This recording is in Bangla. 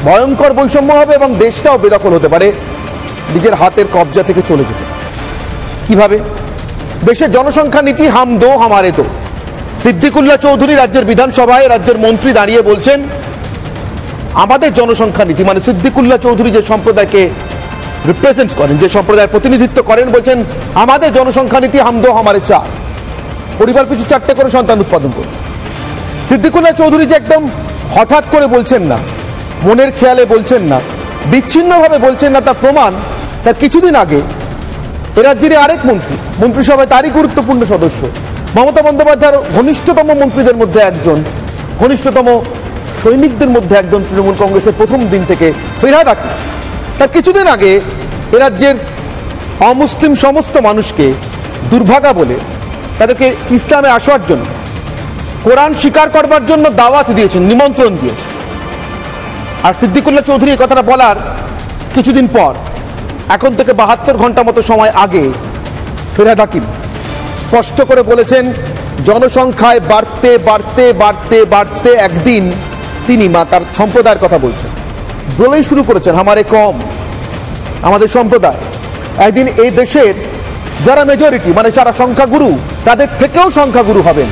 ভয়ঙ্কর বৈষম্য হবে এবং দেশটাও বেদখল হতে পারে, নিজের হাতের কবজা থেকে চলে যেতে। কিভাবে? দেশের জনসংখ্যা নীতি হাম দো হামারে দো। সিদ্দিকুল্লাহ চৌধুরী রাজ্যের বিধানসভায় রাজ্যের মন্ত্রী দাঁড়িয়ে বলছেন আমাদের জনসংখ্যা নীতি, মানে সিদ্দিকুল্লাহ চৌধুরী যে সম্প্রদায়কে রিপ্রেজেন্ট করেন, যে সম্প্রদায়ের প্রতিনিধিত্ব করেন, বলছেন আমাদের জনসংখ্যা নীতি হাম দো হামারে চার, পরিবার পিছু 4টে করে সন্তান উৎপাদন করুন। সিদ্দিকুল্লাহ চৌধুরী যে একদম হঠাৎ করে বলছেন না, মনের খেয়ালে বলছেন না, বিচ্ছিন্নভাবে বলছেন না, তার প্রমাণ তার কিছুদিন আগে এ রাজ্যের আরেক মন্ত্রিসভায় তারই গুরুত্বপূর্ণ সদস্য, মমতা বন্দ্যোপাধ্যায়ের ঘনিষ্ঠতম মন্ত্রীদের মধ্যে একজন, ঘনিষ্ঠতম সৈনিকদের মধ্যে একজন, তৃণমূল কংগ্রেসের প্রথম দিন থেকে ফিরহাদ হাকিম, তার কিছুদিন আগে এ রাজ্যের অমুসলিম সমস্ত মানুষকে দুর্ভাগা বলে তাদেরকে ইসলামে আসার জন্য, কোরআন স্বীকার করবার জন্য দাওয়াত দিয়েছেন, নিমন্ত্রণ দিয়েছেন। আর সিদ্দিকুল্লাহ চৌধুরী এই কথাটা বলার কিছুদিন পর, এখন থেকে 72 ঘন্টা মতো সময় আগে, ফিরহাদ হাকিম স্পষ্ট করে বলেছেন জনসংখ্যায় বাড়তে বাড়তে বাড়তে বাড়তে একদিন তিনি তার সম্প্রদায়ের কথা বলছেন, বলেই শুরু করেছেন হামারে কম, আমাদের সম্প্রদায় একদিন এই দেশের যারা মেজরিটি, মানে যারা সংখ্যাগুরু, তাদের থেকেও সংখ্যাগুরু হবেন।